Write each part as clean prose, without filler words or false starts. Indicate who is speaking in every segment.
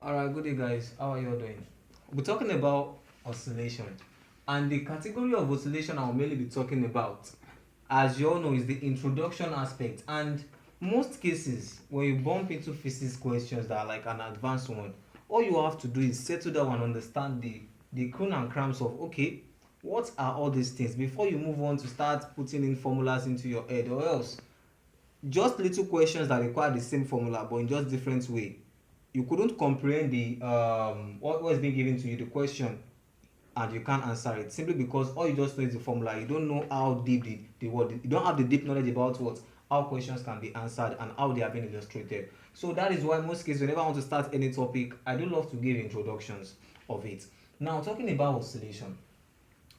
Speaker 1: Alright, good day guys. How are you all doing? We're talking about oscillation. And the category of oscillation I'll mainly be talking about, as you all know, is the introduction aspect. And most cases, when you bump into physics questions that are like an advanced one, all you have to do is settle down and understand the croon and cramps of okay, what are all these things before you move on to start putting in formulas into your head, or else just little questions that require the same formula but in just different way, you couldn't comprehend the what was being given to you, the question, and you can't answer it simply because all you just know is the formula. You don't know how deep the word, you don't have the deep knowledge about what how questions can be answered and how they are being illustrated. So that is why most cases whenever I want to start any topic, I do love to give introductions of it. Now talking about oscillation,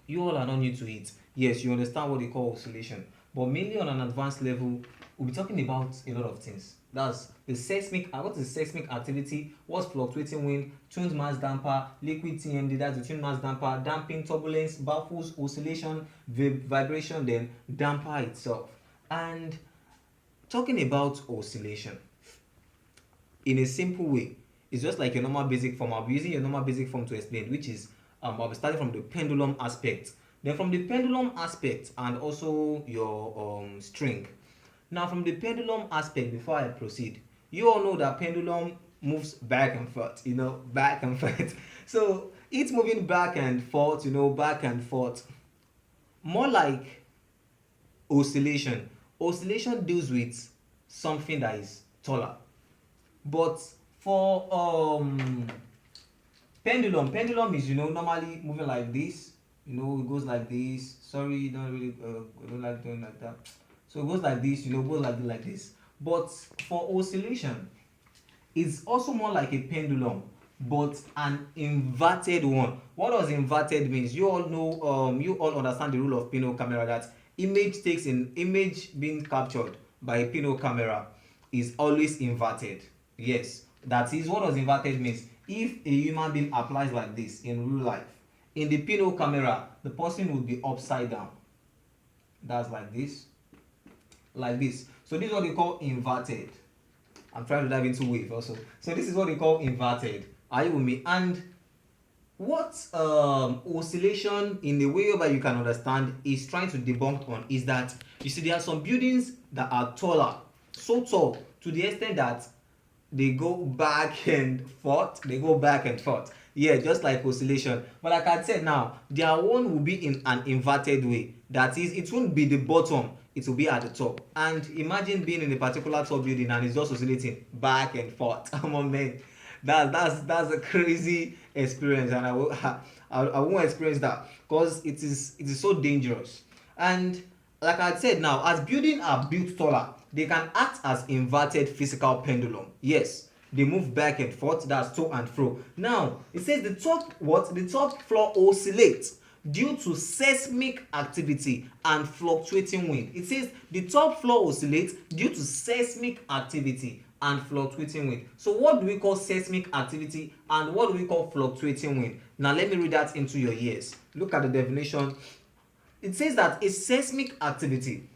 Speaker 1: you all are not new to it. Yes, you understand what they call oscillation, but mainly on an advanced level, we'll be talking about a lot of things. That's the seismic. What is seismic activity? What's fluctuating wind? Tuned mass damper, liquid TMD. That's the tuned mass damper. Damping, turbulence, baffles, oscillation, vibration, then damper itself. And talking about oscillation in a simple way, it's just like your normal basic form. I'll be using your normal basic form to explain, which is I'll be starting from the pendulum aspect. Then from the pendulum aspect and also your string. Now from the pendulum aspect, before I proceed, you all know that pendulum moves back and forth, back and forth. So it's moving back and forth, back and forth. More like oscillation. Oscillation deals with something that is taller. But for pendulum is normally moving like this. It goes like this. Sorry, you don't really don't like doing like that. So it goes like this. Goes like this. But for oscillation, it's also more like a pendulum, but an inverted one. What does inverted means? You all know. You all understand the rule of pinhole camera, that image being captured by a pinhole camera is always inverted. Yes, that is what does inverted means. If a human being applies like this in real life, in the pinhole camera, the person would be upside down. That's like this, like this. So this is what they call inverted. I'm trying to dive into wave also. So this is what they call inverted. Are you with me? And what oscillation, in the way where you can understand, is trying to debunk on is that you see there are some buildings that are taller, so tall to the extent that they go back and forth. They go back and forth. Yeah, just like oscillation. But like I said now, their one will be in an inverted way. That is, it won't be the bottom, it will be at the top. And imagine being in a particular tall building and it's just oscillating back and forth. Come on, man. That's a crazy experience, and I won't experience that because it is so dangerous. And like I said now, as buildings are built taller, they can act as inverted physical pendulum. Yes, they move back and forth, that's to and fro. Now it says the top floor oscillates due to seismic activity and fluctuating wind. It says the top floor oscillates due to seismic activity and fluctuating wind. So what do we call seismic activity and what do we call fluctuating wind? Now let me read that into your ears. Look at the definition. It says that a seismic activity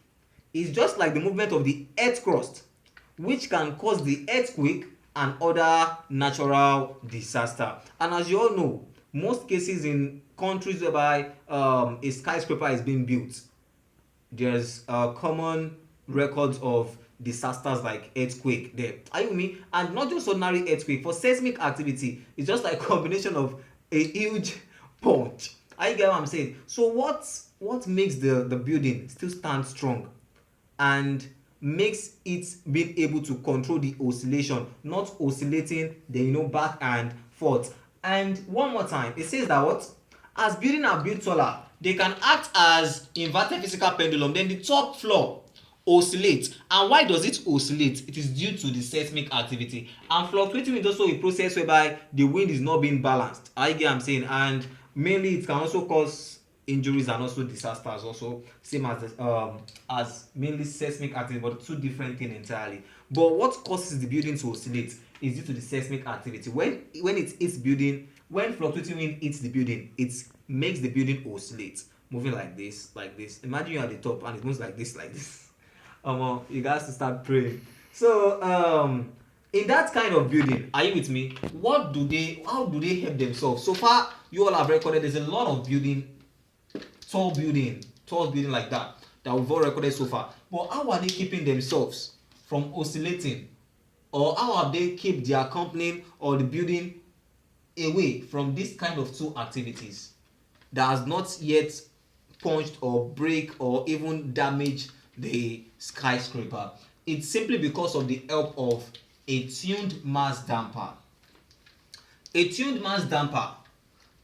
Speaker 1: is just like the movement of the earth crust, which can cause the earthquake and other natural disaster. And as you all know, most cases in countries whereby a skyscraper is being built, there's common records of disasters like earthquake there. Are you with me? And not just ordinary earthquake. For seismic activity, it's just like a combination of a huge punch. Are you get what I'm saying? So what makes the building still stand strong and makes it being able to control the oscillation, not oscillating then back and forth. And one more time, it says that what, as building are built taller, they can act as inverted physical pendulum. Then the top floor oscillates. And why does it oscillate? It is due to the seismic activity. And fluctuating is also a process whereby the wind is not being balanced. I get what I'm saying. And mainly it can also cause injuries and also disasters also, same as mainly seismic activity, but two different things entirely. But what causes the building to oscillate is due to the seismic activity. When it hits building, when fluctuating wind hits the building, it makes the building oscillate, moving like this, like this. Imagine you're at the top and it moves like this, like this. You guys to start praying. So In that kind of building, are you with me? How do they help themselves? So far, you all have recorded there's a lot of tall building like that we've all recorded so far. But how are they keeping themselves from oscillating? Or how have they kept their company or the building away from this kind of two activities that has not yet punched or break or even damage the skyscraper? It's simply because of the help of a tuned mass damper. A tuned mass damper.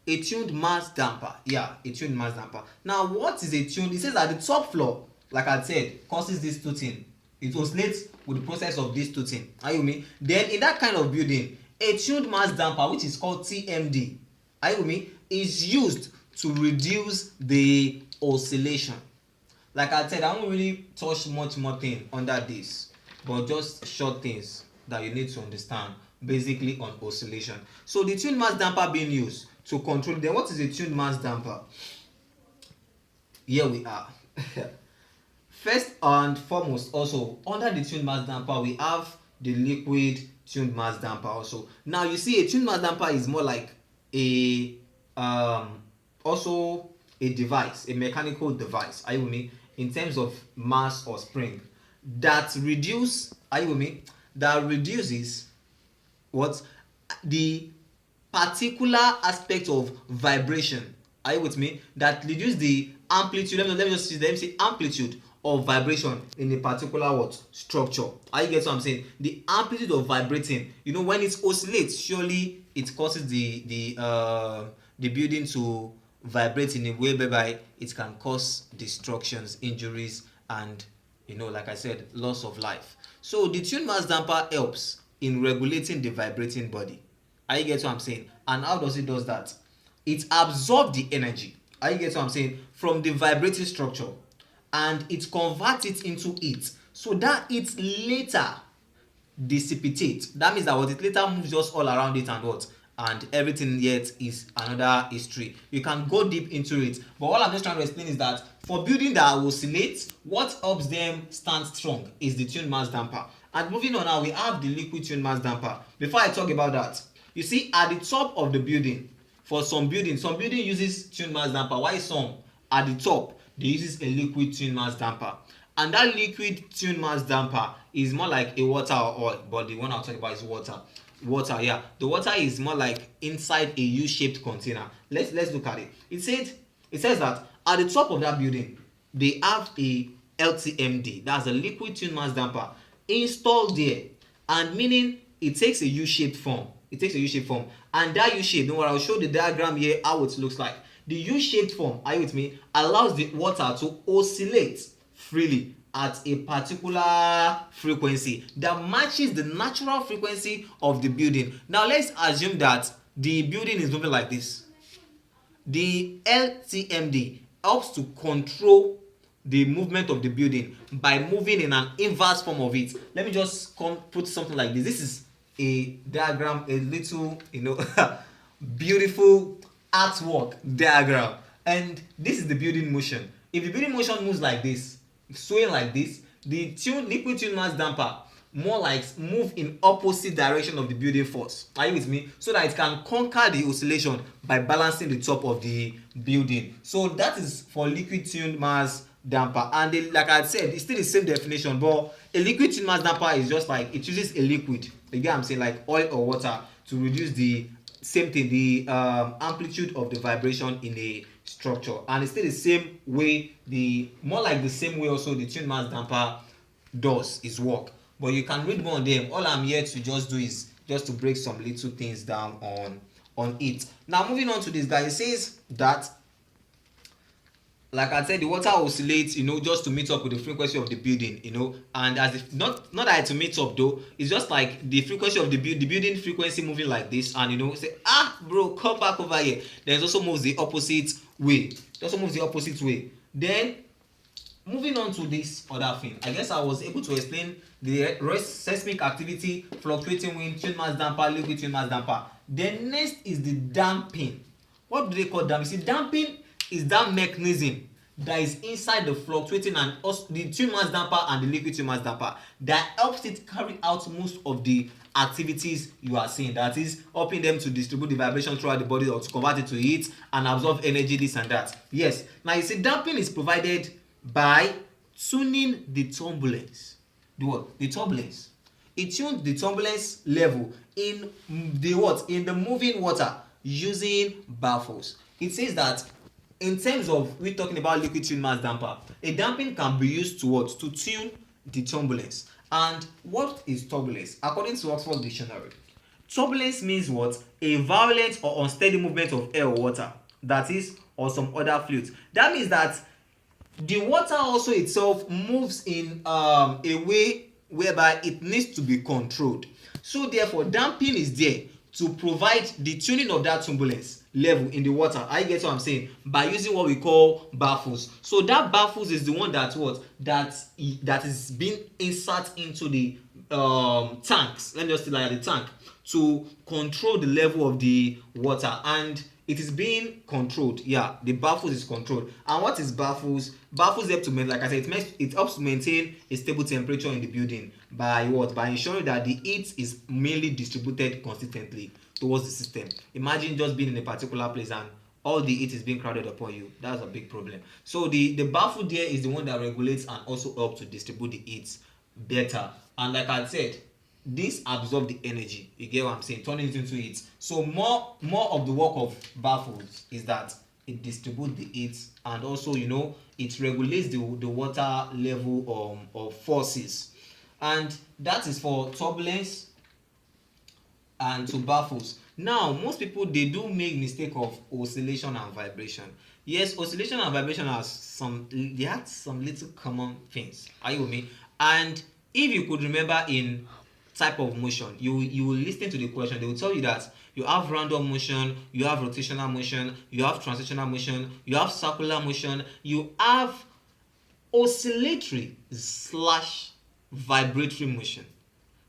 Speaker 1: A tuned mass damper. Yeah, a tuned mass damper. Now, what is a tuned? It says that the top floor, like I said, causes this tooting. It oscillates with the process of this tooting. Are you with me? Then, in that kind of building, a tuned mass damper, which is called TMD, are you with me, is used to reduce the oscillation. Like I said, I won't really touch much more thing under this, but just short things that you need to understand basically on oscillation. So the tuned mass damper being used to control. Then what is a tuned mass damper? Here we are. First and foremost, also under the tuned mass damper, we have the liquid tuned mass damper also. Now you see a tuned mass damper is more like a also a device, a mechanical device, are you with me, in terms of mass or spring that reduce, are you with me, that reduces what, the particular aspect of vibration, are you with me, that reduce the amplitude, let me say amplitude of vibration in a particular what structure. Are you get what I'm saying? The amplitude of vibrating, when it oscillates, surely it causes the building to vibrate in a way whereby it can cause destructions, injuries, and like I said, loss of life. So the tuned mass damper helps in regulating the vibrating body. Are you get what I'm saying? And how does it does that? It absorbs the energy. Are you get what I'm saying? From the vibrating structure, and it converts it into heat, so that it later dissipate. That means that what it later moves just all around it, and what, and everything yet is another history. You can go deep into it, but what I'm just trying to explain is that for building that oscillates, what helps them stand strong is the tuned mass damper. And moving on now, we have the liquid tuned mass damper. Before I talk about that, you see at the top of the building, for some building uses tuned mass damper, while some at the top they uses a liquid tuned mass damper. And that liquid tuned mass damper is more like a water or oil, but the one I'll talk about is water. Yeah, the water is more like inside a U-shaped container. Let's look at it. It says that at the top of that building they have a LTMD, that's a liquid tuned mass damper, installed there, and meaning it takes a U-shaped form. And that U-shape, don't worry, I'll show the diagram here how it looks like. The U-shaped form, are you with me, allows the water to oscillate freely at a particular frequency that matches the natural frequency of the building. Now let's assume that the building is moving like this. The LTMD helps to control the movement of the building by moving in an inverse form of it. Let me just put something like this. This is a diagram, a little beautiful artwork diagram, and this is the building motion. If the building motion moves like this, swaying like this, the liquid tuned mass damper more like move in opposite direction of the building force. Are you with me? So that it can conquer the oscillation by balancing the top of the building. So that is for liquid tuned mass damper. And like I said, it's still the same definition, but a liquid tuned mass damper is just like it uses a liquid, again I'm saying, like oil or water, to reduce the same thing, the amplitude of the vibration in a structure. And it's still the same way, more like the same way also the tuned mass damper does its work. But you can read more on them. All I'm here to just do is just to break some little things down on it. Now moving on to this guy, it says that, like I said, the water oscillates, just to meet up with the frequency of the building, and as if not that to meet up though, it's just like the frequency of the building frequency moving like this, and say, bro, come back over here. Then it also moves the opposite way. Then moving on to this other thing, I guess I was able to explain the seismic activity, fluctuating wind, tuned mass damper, liquid tuned mass damper. Then next is the damping. What do they call damping? See, damping is that mechanism
Speaker 2: that is inside the fluctuating and also the tune mass damper and the liquid tune mass damper that helps it carry out most of the activities you are seeing, that is helping them to distribute the vibration throughout the body or to convert it to heat and absorb energy, this and that. Yes, now you see damping is provided by tuning the turbulence. The what? The turbulence. It tunes the turbulence level in the what? In the moving water using baffles. It says that in terms of we talking about liquid tune mass damper, a damping can be used to what? To tune the turbulence. And what is turbulence? According to Oxford Dictionary, turbulence means what? A violent or unsteady movement of air or water, that is, or some other fluids. That means that the water also itself moves in a way whereby it needs to be controlled. So therefore damping is there to provide the tuning of that turbulence level in the water. I get what I'm saying, by using what we call baffles. So that baffles is the one that what that is being insert into the tanks. Let me just say like the tank to control the level of the water, and it is being controlled. Yeah, the baffles is controlled. And what is baffles? Baffles help to maintain, like I said, it helps to maintain a stable temperature in the building by what? By ensuring that the heat is mainly distributed consistently towards the system. Imagine just being in a particular place and all the heat is being crowded upon you. That's a big problem. So the baffle there is the one that regulates and also helps to distribute the heat better. And like I said, this absorb the energy. You get what I'm saying? Turning it into heat. So more of the work of baffles is that it distributes the heat, and also it regulates the water level of forces, and that is for turbulence and to baffles. Now most people they do make mistake of oscillation and vibration. Yes, oscillation and vibration has some little common things. Are you with me? And if you could remember in type of motion, you will listen to the question. They will tell you that you have random motion, you have rotational motion, you have transitional motion, you have circular motion, you have oscillatory slash vibratory motion.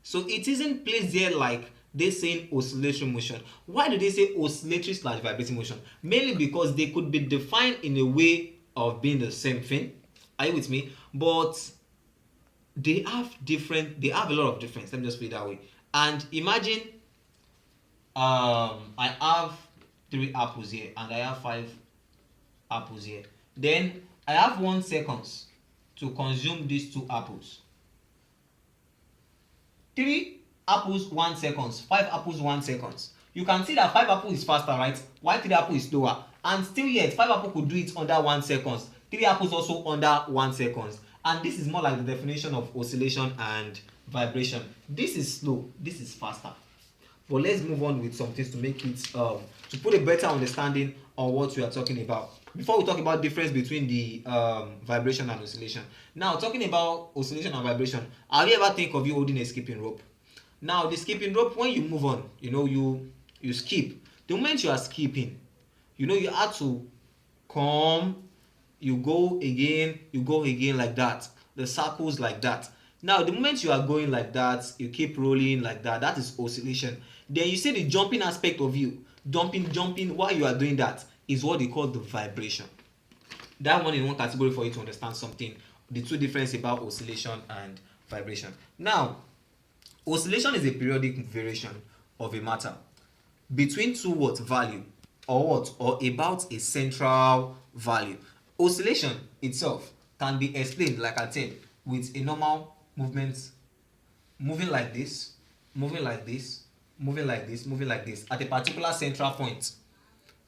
Speaker 2: So it isn't placed there like they saying oscillatory motion. Why do they say oscillatory slash vibratory motion? Mainly because they could be defined in a way of being the same thing. Are you with me? But they have a lot of difference. Let me just put it that way. And imagine I have 3 apples here and I have 5 apples here. Then I have 1 second to consume these 2 apples. 3 apples 1 second, 5 apples 1 second. You can see that 5 apples is faster, right? While 3 apples is slower. And still yet 5 apples could do it under 1 second. 3 apples also under 1 second. And this is more like the definition of oscillation and vibration. This is slow, this is faster. But let's move on with some things to make it to put a better understanding on what we are talking about. Before we talk about difference between the vibration and oscillation. Now talking about oscillation and vibration, have you ever think of you holding a skipping rope? Now the skipping rope, when you move on, you skip. The moment you are skipping, you have to come, you go again like that. The circles like that. Now the moment you are going like that, you keep rolling like that. That is oscillation. Then you see the jumping aspect of you, jumping while you are doing that is what they call the vibration. That one in one category for you to understand something. The two difference about oscillation and vibration. Now, oscillation is a periodic variation of a matter between two what value or about a central value. Oscillation itself can be explained, like I said, with a normal movement, moving like this, moving like this, moving like this, moving like this at a particular central point.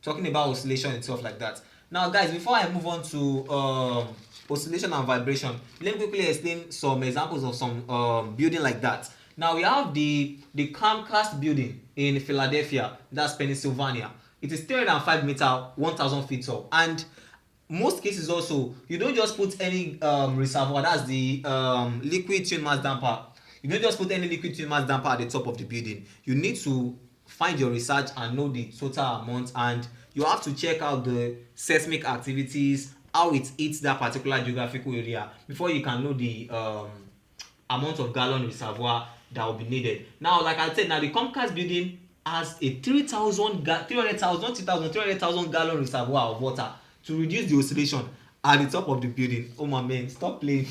Speaker 2: Talking about oscillation itself like that. Now guys, before I move on to oscillation and vibration, let me quickly explain some examples of some building like that. Now we have the Comcast building in Philadelphia, that's Pennsylvania. It is 305 meter, 1,000 feet tall, and most cases also you don't just put any reservoir, that's the liquid tune mass damper. You don't just put any liquid tune mass damper at the top of the building. You need to find your research and know the total amount, and you have to check out the seismic activities, how it hits that particular geographical area before you can know the amount of gallon reservoir that will be needed. Now like I said, now the Comcast building has a 300,000 gallon reservoir of water to reduce the oscillation, at the top of the building. Oh my man, stop playing.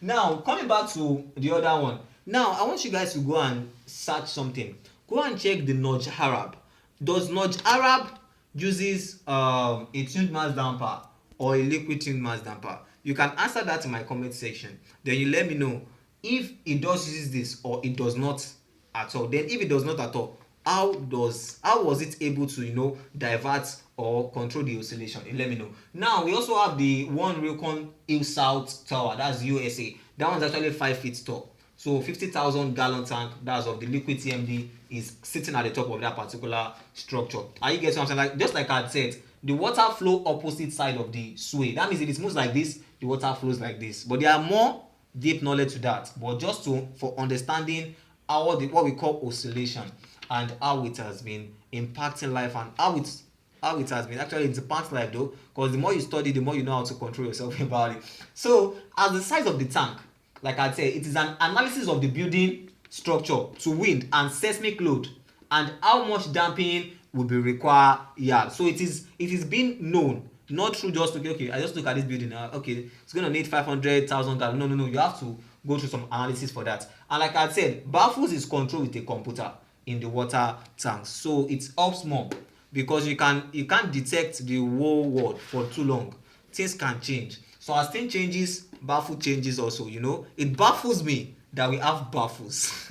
Speaker 2: Now coming back to the other one. Now I want you guys to go and search something. Go and check the Nudge Arab. Does Nudge Arab uses a tuned mass damper or a liquid tuned mass damper? You can answer that in my comment section. Then you let me know if it does use this or it does not at all. Then if it does not at all, how was it able to divert or control the oscillation? You let me know. Now we also have the one Recon Hill South Tower, that's USA. That one's actually 5 feet tall. So 50,000 gallon tank, that's of the liquid TMD, is sitting at the top of that particular structure. Are you getting what I'm saying? Like, just like I said, the water flow opposite side of the sway. That means if it moves like this, the water flows like this. But there are more deep knowledge to that. But just for understanding what we call oscillation and how it has been impacting life and how it has been actually impacting life though, because the more you study, the more you know how to control yourself about it. So as the size of the tank, like I said, it is an analysis of the building structure to wind and seismic load and how much damping will be required. Yeah, so it is being known, not through just okay, I just look at this building now, okay, it's gonna need 500,000 gallons. No, you have to go through some analysis for that. And like I said, baffles is controlled with a computer in the water tanks, so it helps more because you can't detect the whole world for too long. Things can change. So as thing changes, baffle changes also. It baffles me that we have baffles.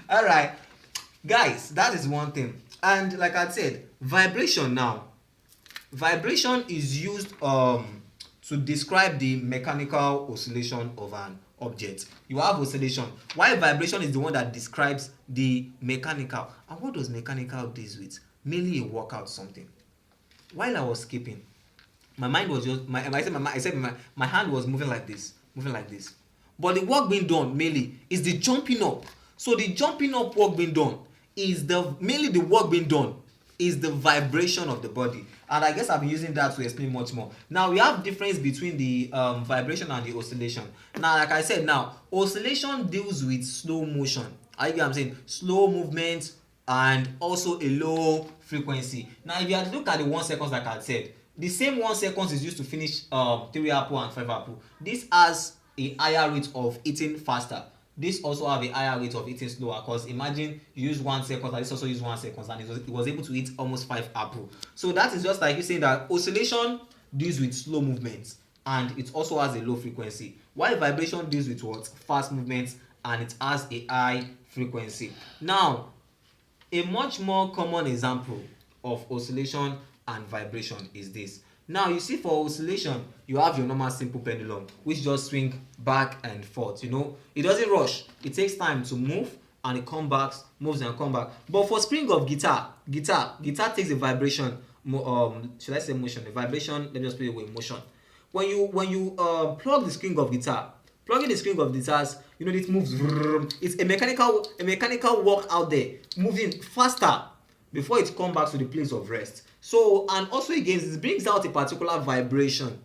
Speaker 2: All right, guys, that is one thing. And like I said, vibration is used to describe the mechanical oscillation of an object. You have oscillation, while vibration is the one that describes the mechanical. And what does mechanical deals with? Mainly a workout something. While I was skipping, my mind was just my hand was moving like this, but the work being done mainly is the jumping up. So the jumping up work being done is the work being done is the vibration of the body. And I guess I've been using that to explain much more. Now we have difference between the vibration and the oscillation. Now like I said, now oscillation deals with slow motion. I get what I'm saying? Slow movement and also a low frequency. Now if you had to look at the 1 second, like I said, the same 1 second is used to finish 3 apple and 5 apple. This has a higher rate of eating faster. This also have a higher rate of eating slower, because imagine you use 1 second and this also use 1 second, and it was able to eat almost 5 apple. So that is just like you saying that oscillation deals with slow movements and it also has a low frequency, while vibration deals with what? Fast movements, and it has a high frequency. Now a much more common example of oscillation and vibration is this. Now you see, for oscillation you have your normal simple pendulum which just swing back and forth. It doesn't rush, it takes time to move and it comes back, moves and come back. But for string of guitar takes a vibration, should I say motion, a vibration, let me just put it with motion. When you plug the string of guitar, plugging the string of guitars, it moves. It's a mechanical work out there, moving faster before it comes back to the place of rest. So, and also again, it brings out a particular vibration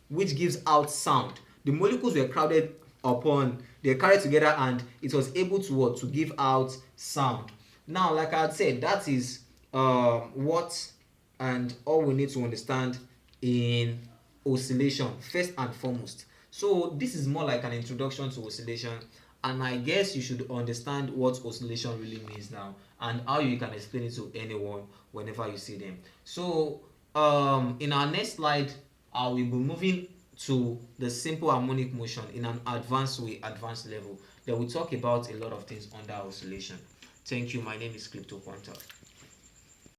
Speaker 2: which gives out sound. The molecules were crowded upon, they carried together, and it was able to what? To give out sound. Now, like I had said, that is what and all we need to understand in oscillation first and foremost. So this is more like an introduction to oscillation, and I guess you should understand what oscillation really means now and how you can explain it to anyone whenever you see them. So in our next slide, I will be moving to the simple harmonic motion in an advanced way, advanced level. Then we talk about a lot of things under oscillation. Thank you. My name is CryptoQuanta.